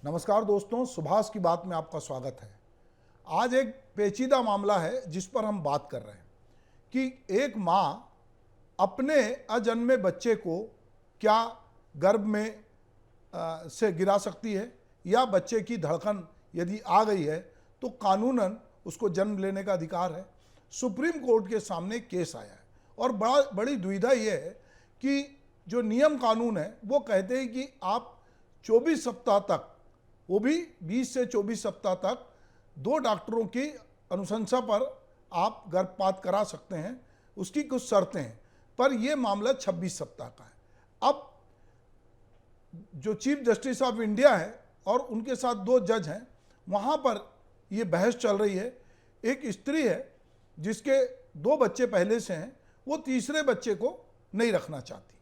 नमस्कार दोस्तों, सुभाष की बात में आपका स्वागत है। आज एक पेचीदा मामला है जिस पर हम बात कर रहे हैं कि एक माँ अपने अजन्मे बच्चे को क्या गर्भ में से गिरा सकती है या बच्चे की धड़कन यदि आ गई है तो कानूनन उसको जन्म लेने का अधिकार है। सुप्रीम कोर्ट के सामने केस आया है और बड़ी दुविधा यह है कि जो नियम कानून है वो कहते हैं कि आप 24 सप्ताह तक, वो भी 20 से 24 सप्ताह तक 2 डॉक्टरों की अनुशंसा पर आप गर्भपात करा सकते हैं। उसकी कुछ शर्तें हैं, पर यह मामला 26 सप्ताह का है। अब जो चीफ जस्टिस ऑफ इंडिया है और उनके साथ 2 जज हैं, वहाँ पर यह बहस चल रही है। एक स्त्री है जिसके 2 बच्चे पहले से हैं, वो तीसरे बच्चे को नहीं रखना चाहती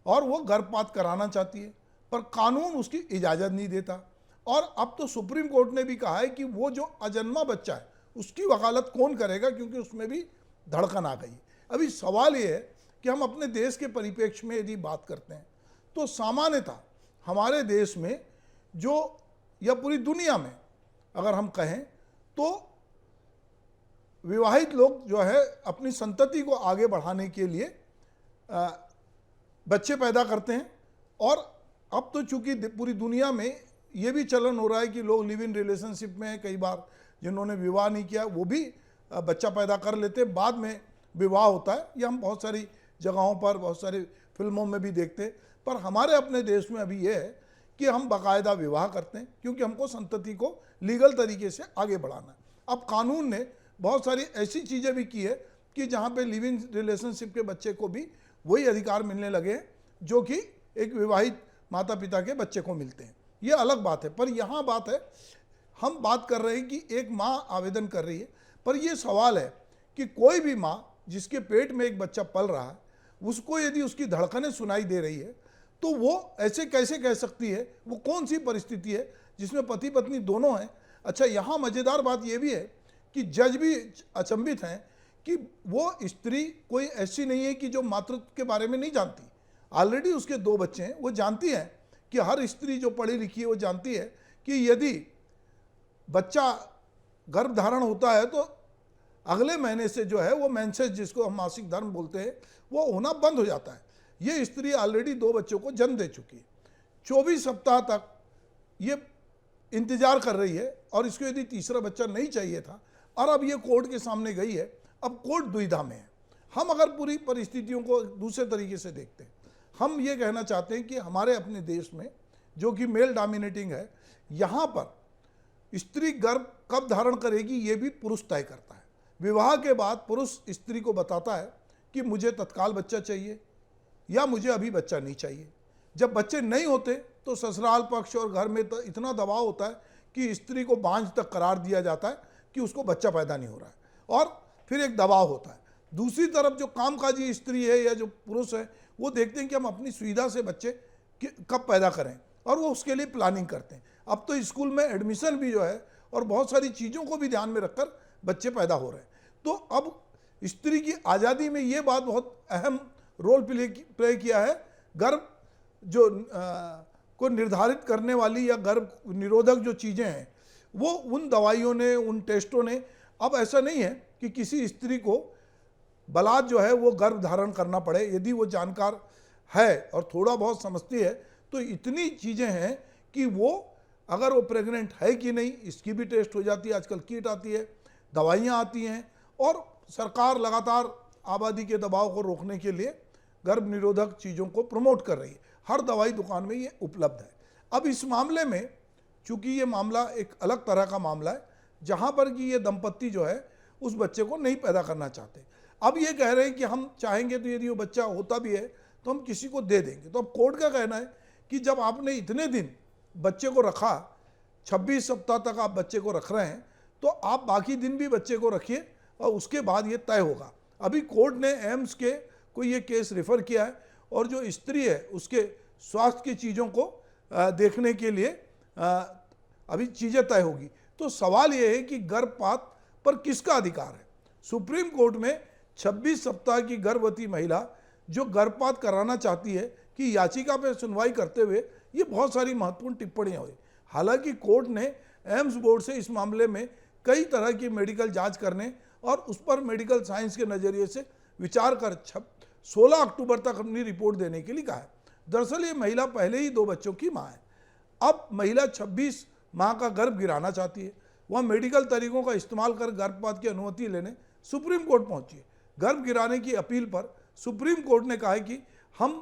और वो गर्भपात कराना चाहती है, पर कानून उसकी इजाज़त नहीं देता। और अब तो सुप्रीम कोर्ट ने भी कहा है कि वो जो अजन्मा बच्चा है उसकी वकालत कौन करेगा, क्योंकि उसमें भी धड़कन आ गई। अभी सवाल ये है कि हम अपने देश के परिप्रेक्ष्य में यदि बात करते हैं तो सामान्यतः हमारे देश में जो, या पूरी दुनिया में अगर हम कहें तो विवाहित लोग जो है अपनी संतति को आगे बढ़ाने के लिए बच्चे पैदा करते हैं। और अब तो चूंकि पूरी दुनिया में ये भी चलन हो रहा है कि लोग लिव इन रिलेशनशिप में, कई बार जिन्होंने विवाह नहीं किया वो भी बच्चा पैदा कर लेते हैं, बाद में विवाह होता है। ये हम बहुत सारी जगहों पर, बहुत सारी फिल्मों में भी देखते हैं। पर हमारे अपने देश में अभी ये है कि हम बाकायदा विवाह करते हैं क्योंकि हमको संतति को लीगल तरीके से आगे बढ़ाना है। अब कानून ने बहुत सारी ऐसी चीज़ें भी की है कि जहाँ पे लिव इन रिलेशनशिप के बच्चे को भी वही अधिकार मिलने लगे हैं जो कि एक विवाहित माता पिता के बच्चे को मिलते हैं। ये अलग बात है, पर यहाँ बात है, हम बात कर रहे हैं कि एक माँ आवेदन कर रही है, पर यह सवाल है कि कोई भी माँ जिसके पेट में एक बच्चा पल रहा है, उसको यदि उसकी धड़कनें सुनाई दे रही है तो वो ऐसे कैसे कह सकती है? वो कौन सी परिस्थिति है जिसमें पति पत्नी दोनों हैं? अच्छा, यहाँ मज़ेदार बात यह भी है कि जज भी अचंभित हैं कि वो स्त्री कोई ऐसी नहीं है कि जो मातृत्व के बारे में नहीं जानती। ऑलरेडी उसके 2 बच्चे हैं, वो जानती हैं कि हर स्त्री जो पढ़ी लिखी है वो जानती है कि यदि बच्चा गर्भ धारण होता है तो अगले महीने से जो है वो मेंसेस, जिसको हम मासिक धर्म बोलते हैं, वो होना बंद हो जाता है। ये स्त्री ऑलरेडी 2 बच्चों को जन्म दे चुकी है, 24 सप्ताह तक ये इंतजार कर रही है और इसको यदि तीसरा बच्चा नहीं चाहिए था और अब ये कोर्ट के सामने गई है। अब कोर्ट दुविधा में है। हम अगर पूरी परिस्थितियों को दूसरे तरीके से देखते हैं, हम ये कहना चाहते हैं कि हमारे अपने देश में जो कि मेल डोमिनेटिंग है, यहाँ पर स्त्री गर्भ कब धारण करेगी ये भी पुरुष तय करता है। विवाह के बाद पुरुष स्त्री को बताता है कि मुझे तत्काल बच्चा चाहिए या मुझे अभी बच्चा नहीं चाहिए। जब बच्चे नहीं होते तो ससुराल पक्ष और घर में तो इतना दबाव होता है कि स्त्री को बांझ तक करार दिया जाता है कि उसको बच्चा पैदा नहीं हो रहा है, और फिर एक दबाव होता है। दूसरी तरफ जो कामकाजी स्त्री है या जो पुरुष है वो देखते हैं कि हम अपनी सुविधा से बच्चे कब पैदा करें और वो उसके लिए प्लानिंग करते हैं। अब तो स्कूल में एडमिशन भी जो है और बहुत सारी चीज़ों को भी ध्यान में रखकर बच्चे पैदा हो रहे हैं। तो अब स्त्री की आज़ादी में ये बात बहुत अहम रोल प्ले किया है। गर्भ जो को निर्धारित करने वाली या गर्भ निरोधक जो चीज़ें हैं वो उन दवाइयों ने, उन टेस्टों ने, अब ऐसा नहीं है कि किसी स्त्री को बलात् जो है वो गर्भ धारण करना पड़े। यदि वो जानकार है और थोड़ा बहुत समझती है तो इतनी चीज़ें हैं कि वो अगर वो प्रेग्नेंट है कि नहीं इसकी भी टेस्ट हो जाती है। आजकल किट आती है, दवाइयाँ आती हैं और सरकार लगातार आबादी के दबाव को रोकने के लिए गर्भ निरोधक चीज़ों को प्रमोट कर रही है। हर दवाई दुकान में ये उपलब्ध है। अब इस मामले में चूँकि ये मामला एक अलग तरह का मामला है जहाँ पर कि ये दंपत्ति जो है उस बच्चे को नहीं पैदा करना चाहते। अब ये कह रहे हैं कि हम चाहेंगे तो यदि वो बच्चा होता भी है तो हम किसी को दे देंगे। तो अब कोर्ट का कहना है कि जब आपने इतने दिन बच्चे को रखा, 26 सप्ताह तक आप बच्चे को रख रहे हैं, तो आप बाकी दिन भी बच्चे को रखिए और उसके बाद ये तय होगा। अभी कोर्ट ने एम्स के को ये केस रेफर किया है और जो स्त्री है उसके स्वास्थ्य की चीज़ों को देखने के लिए अभी चीज़ें तय होगी। तो सवाल ये है कि गर्भपात पर किसका अधिकार है? सुप्रीम कोर्ट में 26 सप्ताह की गर्भवती महिला जो गर्भपात कराना चाहती है कि याचिका पर सुनवाई करते हुए ये बहुत सारी महत्वपूर्ण टिप्पणियाँ हुई। हालांकि कोर्ट ने एम्स बोर्ड से इस मामले में कई तरह की मेडिकल जांच करने और उस पर मेडिकल साइंस के नज़रिए से विचार कर 16 अक्टूबर तक अपनी रिपोर्ट देने के लिए कहा है। दरअसल ये महिला पहले ही 2 बच्चों की मां है। अब महिला 26 माह का गर्भ गिराना चाहती है। वह मेडिकल तरीकों का इस्तेमाल कर गर्भपात की अनुमति लेने सुप्रीम कोर्ट पहुंची है। गर्भ गिराने की अपील पर सुप्रीम कोर्ट ने कहा है कि हम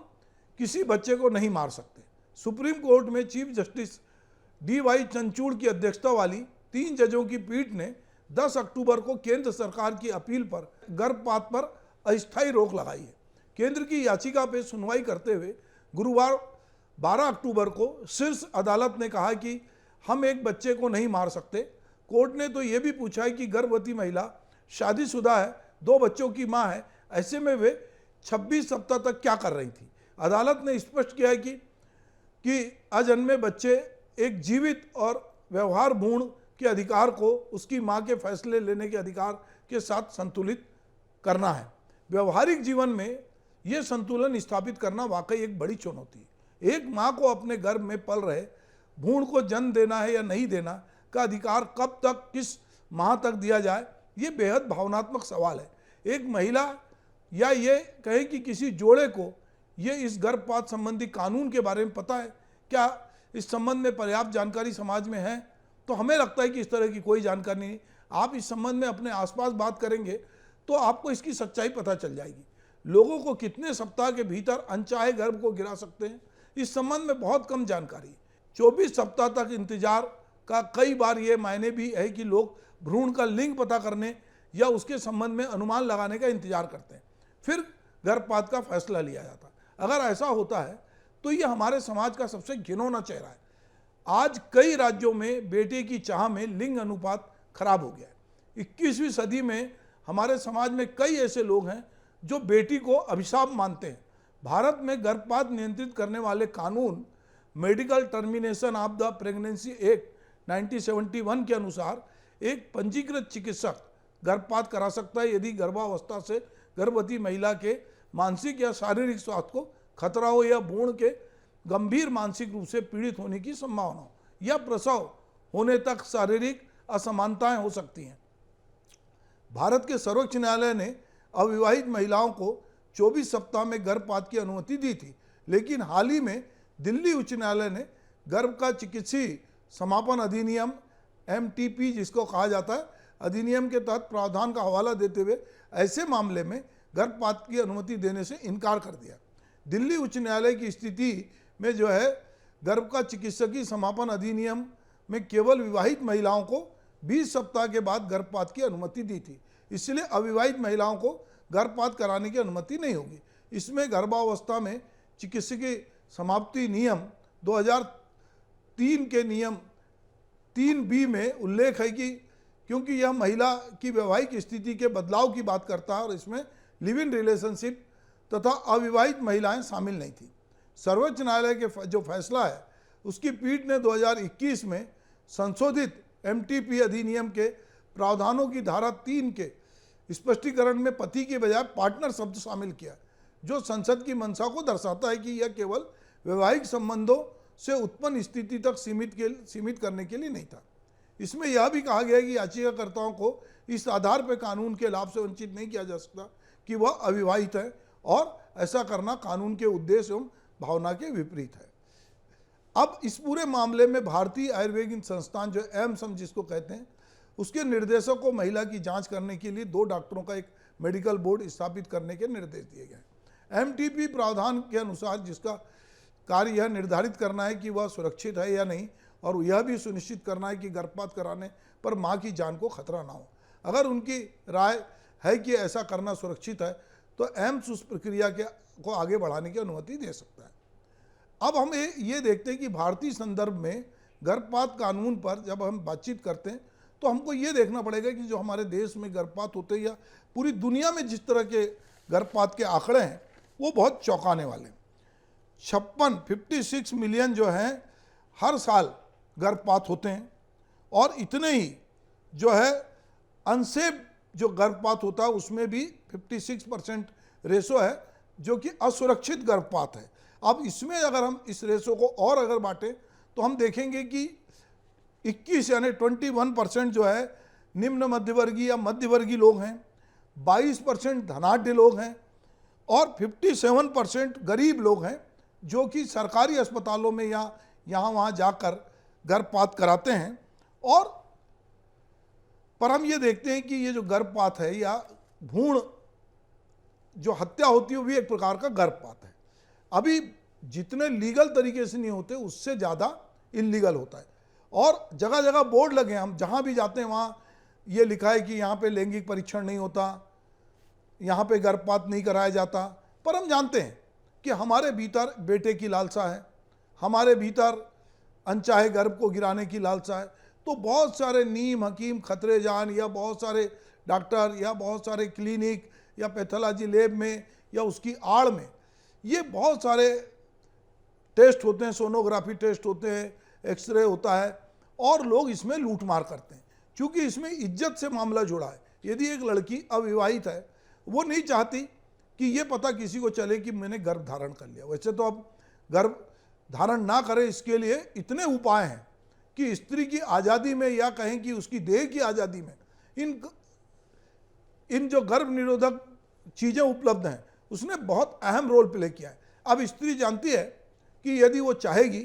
किसी बच्चे को नहीं मार सकते। सुप्रीम कोर्ट में चीफ जस्टिस DY चंद्रचूड़ की अध्यक्षता वाली 3 जजों की पीठ ने 10 अक्टूबर को केंद्र सरकार की अपील पर गर्भपात पर अस्थायी रोक लगाई है। केंद्र की याचिका पर सुनवाई करते हुए गुरुवार 12 अक्टूबर को शीर्ष अदालत ने कहा कि हम एक बच्चे को नहीं मार सकते। कोर्ट ने तो ये भी पूछा है कि गर्भवती महिला शादीशुदा है, 2 बच्चों की मां है, ऐसे में वे 26 सप्ताह तक क्या कर रही थी। अदालत ने स्पष्ट किया है कि अजन्मे बच्चे एक जीवित और व्यवहार भ्रूण के अधिकार को उसकी मां के फैसले लेने के अधिकार के साथ संतुलित करना है। व्यवहारिक जीवन में यह संतुलन स्थापित करना वाकई एक बड़ी चुनौती है। एक मां को अपने गर्भ में पल रहे भ्रूण को जन्म देना है या नहीं देना का अधिकार कब तक, किस माह तक दिया जाए, ये बेहद भावनात्मक सवाल है। एक महिला या ये कहें कि किसी जोड़े को ये इस गर्भपात संबंधी कानून के बारे में पता है क्या, इस संबंध में पर्याप्त जानकारी समाज में है? तो हमें लगता है कि इस तरह की कोई जानकारी नहीं। आप इस संबंध में अपने आसपास बात करेंगे तो आपको इसकी सच्चाई पता चल जाएगी। लोगों को कितने सप्ताह के भीतर अनचाहे गर्भ को गिरा सकते हैं, इस संबंध में बहुत कम जानकारी। 24 सप्ताह तक इंतजार का कई बार ये मायने भी है कि लोग भ्रूण का लिंग पता करने या उसके संबंध में अनुमान लगाने का इंतजार करते हैं, फिर गर्भपात का फैसला लिया जाता है। अगर ऐसा होता है तो ये हमारे समाज का सबसे घिनौना चेहरा है। आज कई राज्यों में बेटे की चाह में लिंग अनुपात खराब हो गया है। 21वीं सदी में हमारे समाज में कई ऐसे लोग हैं जो बेटी को अभिशाप मानते हैं। भारत में गर्भपात नियंत्रित करने वाले कानून medical termination of the pregnancy act 1971 के अनुसार एक पंजीकृत चिकित्सक गर्भपात करा सकता है यदि गर्भावस्था से गर्भवती महिला के मानसिक या शारीरिक स्वास्थ्य को खतरा हो या भ्रूण के गंभीर मानसिक रूप से पीड़ित होने की संभावना हो या प्रसव होने तक शारीरिक असमानताएं हो सकती हैं। भारत के सर्वोच्च न्यायालय ने अविवाहित महिलाओं को 24 सप्ताह में गर्भपात की अनुमति दी थी, लेकिन हाल ही में दिल्ली उच्च न्यायालय ने गर्भ का चिकित्सीय समापन अधिनियम MTP जिसको कहा जाता है अधिनियम के तहत प्रावधान का हवाला देते हुए ऐसे मामले में गर्भपात की अनुमति देने से इनकार कर दिया। दिल्ली उच्च न्यायालय की स्थिति में जो है गर्भ का चिकित्सकीय समापन अधिनियम में केवल विवाहित महिलाओं को 20 सप्ताह के बाद गर्भपात की अनुमति दी थी, इसलिए अविवाहित महिलाओं को गर्भपात कराने की अनुमति नहीं होगी। इसमें गर्भावस्था में चिकित्सकीय समाप्ति नियम 2003 के नियम 3B में उल्लेख है कि क्योंकि यह महिला की वैवाहिक स्थिति के बदलाव की बात करता है और इसमें लिव इन रिलेशनशिप तथा अविवाहित महिलाएं शामिल नहीं थी। सर्वोच्च न्यायालय के जो फैसला है उसकी पीठ ने 2021 में संशोधित MTP अधिनियम के प्रावधानों की धारा 3 के स्पष्टीकरण में पति के बजाय पार्टनर शब्द शामिल किया, जो संसद की मंशा को दर्शाता है कि यह केवल वैवाहिक संबंधों से उत्पन्न स्थिति तक सीमित करने के लिए नहीं था। इसमें यह भी कहा गया है कि याचिकाकर्ताओं को इस आधार पर कानून के लाभ से वंचित नहीं किया जा सकता कि वह अविवाहित है और ऐसा करना कानून के उद्देश्य एवं भावना के विपरीत है। अब इस पूरे मामले में भारतीय आयुर्वेदिक संस्थान जो एम्स हम जिसको कहते हैं उसके निर्देशक को महिला की जांच करने के लिए 2 डॉक्टरों का एक मेडिकल बोर्ड स्थापित करने के निर्देश दिए गए। MTP प्रावधान के अनुसार जिसका कार्य यह निर्धारित करना है कि वह सुरक्षित है या नहीं और यह भी सुनिश्चित करना है कि गर्भपात कराने पर मां की जान को खतरा ना हो। अगर उनकी राय है कि ऐसा करना सुरक्षित है तो एम्स उस प्रक्रिया को आगे बढ़ाने की अनुमति दे सकता है। अब हम ये देखते हैं कि भारतीय संदर्भ में गर्भपात कानून पर जब हम बातचीत करते हैं तो हमको ये देखना पड़ेगा कि जो हमारे देश में गर्भपात होते हैं या पूरी दुनिया में जिस तरह के गर्भपात के आंकड़े हैं वो बहुत चौंकाने वाले हैं। 56 मिलियन जो हैं हर साल गर्भपात होते हैं और इतने ही जो है अनसेफ जो गर्भपात होता है उसमें भी 56% रेशो है जो कि असुरक्षित गर्भपात है। अब इसमें अगर हम इस रेशो को और अगर बांटें तो हम देखेंगे कि 21 यानी 21% जो है निम्न मध्यवर्गीय या मध्यवर्गीय लोग हैं, 22% धनाढ्य लोग हैं और 57% गरीब लोग हैं जो कि सरकारी अस्पतालों में या यहाँ वहाँ जाकर गर्भपात कराते हैं। और पर हम ये देखते हैं कि ये जो गर्भपात है या भ्रूण जो हत्या होती है वो भी एक प्रकार का गर्भपात है। अभी जितने लीगल तरीके से नहीं होते उससे ज़्यादा इलीगल होता है और जगह जगह बोर्ड लगे हैं, हम जहाँ भी जाते हैं वहाँ ये लिखा है कि यहाँ पे लैंगिक परीक्षण नहीं होता, यहाँ पे गर्भपात नहीं कराया जाता। पर हम जानते हैं कि हमारे भीतर बेटे की लालसा है, हमारे भीतर अनचाहे गर्भ को गिराने की लालसा है। तो बहुत सारे नीम हकीम खतरे जान या बहुत सारे डॉक्टर या बहुत सारे क्लिनिक या पैथोलॉजी लैब में या उसकी आड़ में ये बहुत सारे टेस्ट होते हैं, सोनोग्राफी टेस्ट होते हैं, एक्सरे होता है और लोग इसमें लूटमार करते हैं क्योंकि इसमें इज्जत से मामला जुड़ा है। यदि एक लड़की अविवाहित है, वो नहीं चाहती कि ये पता किसी को चले कि मैंने गर्भ धारण कर लिया। वैसे तो अब गर्भ धारण ना करे इसके लिए इतने उपाय हैं कि स्त्री की आज़ादी में या कहें कि उसकी देह की आज़ादी में इन जो गर्भ निरोधक चीज़ें उपलब्ध हैं उसने बहुत अहम रोल प्ले किया है। अब स्त्री जानती है कि यदि वो चाहेगी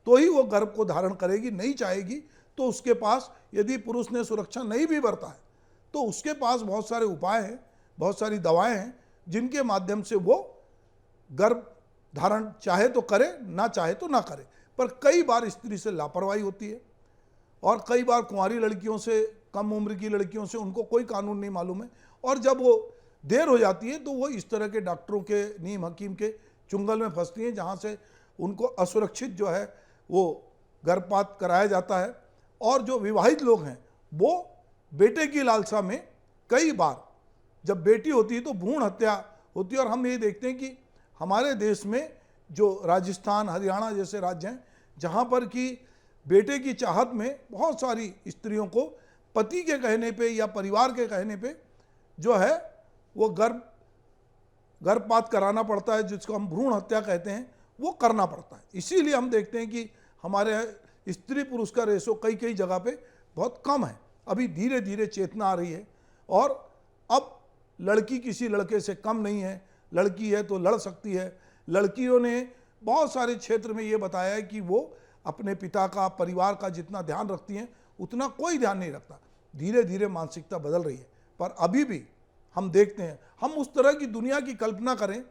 तो ही वो गर्भ को धारण करेगी, नहीं चाहेगी तो उसके पास, यदि पुरुष ने सुरक्षा नहीं भी बरता है तो उसके पास बहुत सारे उपाय हैं, बहुत सारी दवाएं हैं जिनके माध्यम से वो गर्भ धारण चाहे तो करे, ना चाहे तो ना करे। पर कई बार स्त्री से लापरवाही होती है और कई बार कुंवारी लड़कियों से, कम उम्र की लड़कियों से उनको कोई कानून नहीं मालूम है और जब वो देर हो जाती है तो वो इस तरह के डॉक्टरों के, नीम हकीम के चुंगल में फंसती हैं जहाँ से उनको असुरक्षित जो है वो गर्भपात कराया जाता है। और जो विवाहित लोग हैं वो बेटे की लालसा में कई बार जब बेटी होती है तो भ्रूण हत्या होती है। और हम ये देखते हैं कि हमारे देश में जो राजस्थान, हरियाणा जैसे राज्य हैं जहाँ पर कि बेटे की चाहत में बहुत सारी स्त्रियों को पति के कहने पे या परिवार के कहने पे जो है वो गर्भपात कराना पड़ता है, जिसको हम भ्रूण हत्या कहते हैं, वो करना पड़ता है। इसीलिए हम देखते हैं कि हमारे स्त्री पुरुष का रेशो कई कई जगह पे बहुत कम है। अभी धीरे धीरे चेतना आ रही है और अब लड़की किसी लड़के से कम नहीं है, लड़की है तो लड़ सकती है। लड़कियों ने बहुत सारे क्षेत्र में ये बताया है कि वो अपने पिता का, परिवार का जितना ध्यान रखती हैं उतना कोई ध्यान नहीं रखता। धीरे धीरे मानसिकता बदल रही है पर अभी भी हम देखते हैं, हम उस तरह की दुनिया की कल्पना करें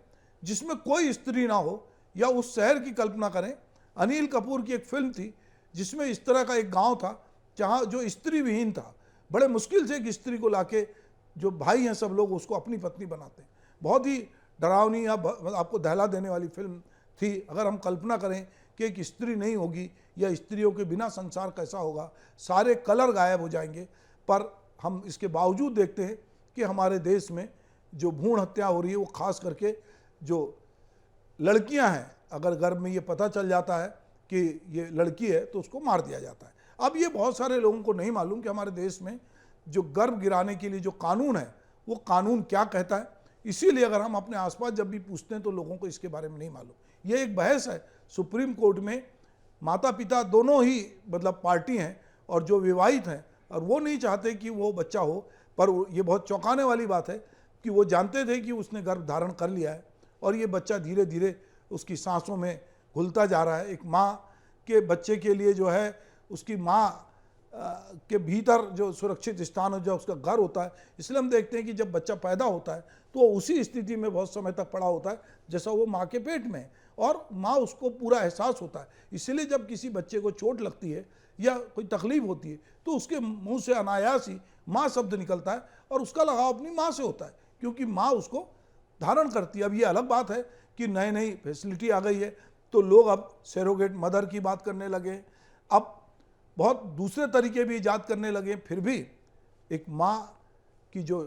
जिसमें कोई स्त्री ना हो या उस शहर की कल्पना करें। अनिल कपूर की एक फिल्म थी जिसमें इस तरह का एक गांव था जहां जो स्त्री विहीन था, बड़े मुश्किल से एक स्त्री को लाके जो भाई हैं सब लोग उसको अपनी पत्नी बनाते हैं। बहुत ही डरावनी या आपको दहला देने वाली फिल्म थी। अगर हम कल्पना करें कि एक स्त्री नहीं होगी या स्त्रियों के बिना संसार कैसा होगा, सारे कलर गायब हो जाएंगे। पर हम इसके बावजूद देखते हैं कि हमारे देश में जो भ्रूण हत्या हो रही है वो खास करके जो लड़कियां हैं, अगर गर्भ में ये पता चल जाता है कि ये लड़की है तो उसको मार दिया जाता है। अब ये बहुत सारे लोगों को नहीं मालूम कि हमारे देश में जो गर्भ गिराने के लिए जो कानून है वो कानून क्या कहता है। इसीलिए अगर हम अपने आसपास जब भी पूछते हैं तो लोगों को इसके बारे में नहीं मालूम। ये एक बहस है सुप्रीम कोर्ट में, माता पिता दोनों ही मतलब पार्टी हैं और जो विवाहित हैं और वो नहीं चाहते कि वो बच्चा हो। पर ये बहुत चौंकाने वाली बात है कि वो जानते थे कि उसने गर्भ धारण कर लिया है और ये बच्चा धीरे धीरे उसकी सांसों में घुलता जा रहा है। एक माँ के बच्चे के लिए जो है उसकी माँ के भीतर जो सुरक्षित स्थान हो, जो उसका घर होता है। इसलिए हम देखते हैं कि जब बच्चा पैदा होता है तो वो उसी स्थिति में बहुत समय तक पड़ा होता है जैसा वो माँ के पेट में है और माँ उसको पूरा एहसास होता है। इसलिए जब किसी बच्चे को चोट लगती है या कोई तकलीफ होती है तो उसके मुंह से अनायास ही माँ शब्द निकलता है और उसका लगाव अपनी माँ से होता है क्योंकि माँ उसको धारण करती है। अब ये अलग बात है कि नई नई फैसिलिटी आ गई है तो लोग अब सरोगेट मदर की बात करने लगे, अब बहुत दूसरे तरीके भी ईजाद करने लगे। फिर भी एक माँ की जो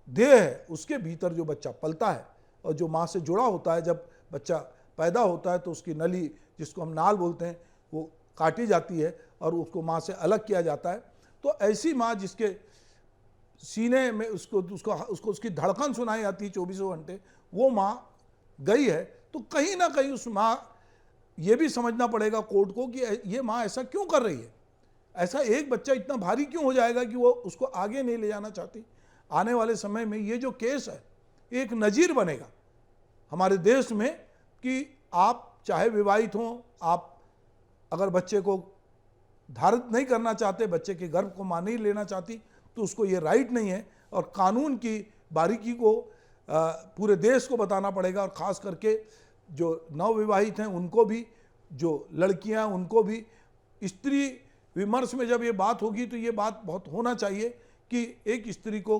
देह है उसके भीतर जो बच्चा पलता है और जो माँ से जुड़ा होता है, जब बच्चा पैदा होता है तो उसकी नली, जिसको हम नाल बोलते हैं, वो काटी जाती है और उसको माँ से अलग किया जाता है। तो ऐसी माँ जिसके सीने में उसको उसकी धड़कन सुनाई आती है 24 घंटे, वो माँ गई है तो कहीं ना कहीं उस माँ, ये भी समझना पड़ेगा कोर्ट को कि ये माँ ऐसा क्यों कर रही है। ऐसा एक बच्चा इतना भारी क्यों हो जाएगा कि वो उसको आगे नहीं ले जाना चाहती। आने वाले समय में ये जो केस है एक नज़ीर बनेगा हमारे देश में कि आप चाहे विवाहित हों, आप अगर बच्चे को धारित नहीं करना चाहते, बच्चे के गर्भ को मां नहीं लेना चाहती, तो उसको ये राइट नहीं है। और कानून की बारीकी को पूरे देश को बताना पड़ेगा, और ख़ास करके जो नवविवाहित हैं उनको भी, जो लड़कियां उनको भी। स्त्री विमर्श में जब ये बात होगी तो ये बात बहुत होना चाहिए कि एक स्त्री को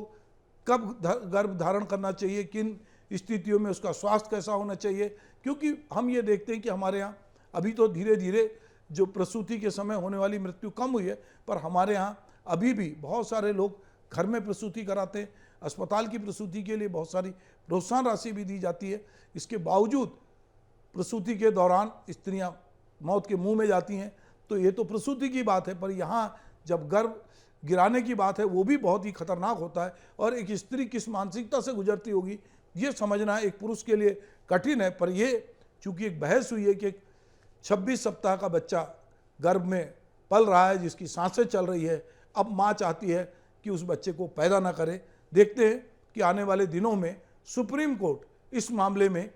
कब गर्भ धारण करना चाहिए, किन स्थितियों में उसका स्वास्थ्य कैसा होना चाहिए। क्योंकि हम ये देखते हैं कि हमारे यहाँ अभी तो धीरे धीरे जो प्रसूति के समय होने वाली मृत्यु कम हुई है, पर हमारे यहाँ अभी भी बहुत सारे लोग घर में प्रसूति कराते हैं। अस्पताल की प्रसूति के लिए बहुत सारी प्रोत्साहन राशि भी दी जाती है। इसके बावजूद प्रसूति के दौरान स्त्रियां मौत के मुंह में जाती हैं। तो ये तो प्रसूति की बात है, पर यहाँ जब गर्भ गिराने की बात है वो भी बहुत ही खतरनाक होता है। और एक स्त्री किस मानसिकता से गुजरती होगी ये समझना एक पुरुष के लिए कठिन है। पर ये चूँकि एक बहस हुई है कि एक 26 सप्ताह का बच्चा गर्भ में पल रहा है, जिसकी सांसें चल रही है, अब माँ चाहती है कि उस बच्चे को पैदा ना करे। देखते हैं कि आने वाले दिनों में सुप्रीम कोर्ट इस मामले में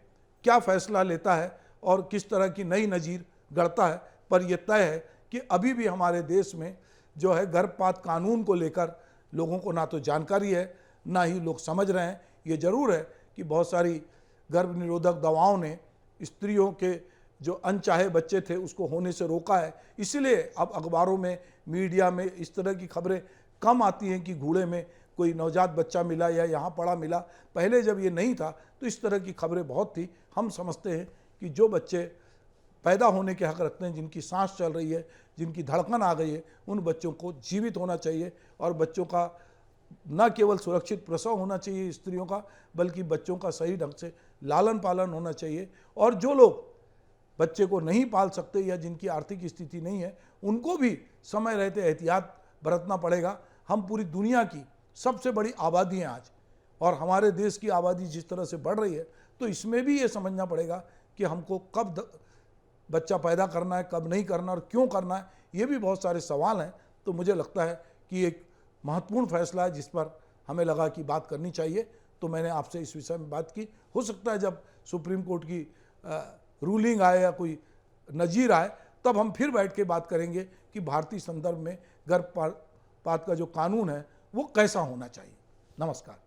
क्या फैसला लेता है और किस तरह की नई नज़ीर गढ़ता है। पर यह तय है कि अभी भी हमारे देश में जो है गर्भपात कानून को लेकर लोगों को ना तो जानकारी है, ना ही लोग समझ रहे हैं। ये जरूर है कि बहुत सारी गर्भ निरोधक दवाओं ने स्त्रियों के जो अनचाहे बच्चे थे उसको होने से रोका है। इसलिए अब अखबारों में, मीडिया में इस तरह की खबरें कम आती हैं कि घूड़े में कोई नवजात बच्चा मिला या यहाँ पड़ा मिला। पहले जब ये नहीं था तो इस तरह की खबरें बहुत थी। हम समझते हैं कि जो बच्चे पैदा होने के हक रखते हैं, जिनकी सांस चल रही है, जिनकी धड़कन आ गई है, उन बच्चों को जीवित होना चाहिए। और बच्चों का न केवल सुरक्षित प्रसव होना चाहिए स्त्रियों का, बल्कि बच्चों का सही ढंग से लालन पालन होना चाहिए। और जो लोग बच्चे को नहीं पाल सकते या जिनकी आर्थिक स्थिति नहीं है, उनको भी समय रहते एहतियात बरतना पड़ेगा। हम पूरी दुनिया की सबसे बड़ी आबादी हैं आज, और हमारे देश की आबादी जिस तरह से बढ़ रही है, तो इसमें भी ये समझना पड़ेगा कि हमको कब बच्चा पैदा करना है, कब नहीं करना और क्यों करना है। ये भी बहुत सारे सवाल हैं। तो मुझे लगता है कि एक महत्वपूर्ण फैसला है जिस पर हमें लगा कि बात करनी चाहिए। तो मैंने आपसे इस विषय में बात की। हो सकता है जब सुप्रीम कोर्ट की रूलिंग आए या कोई नज़ीर आए तब हम फिर बैठ के बात करेंगे कि भारतीय संदर्भ में गर्भपात का जो कानून है वो कैसा होना चाहिए। नमस्कार।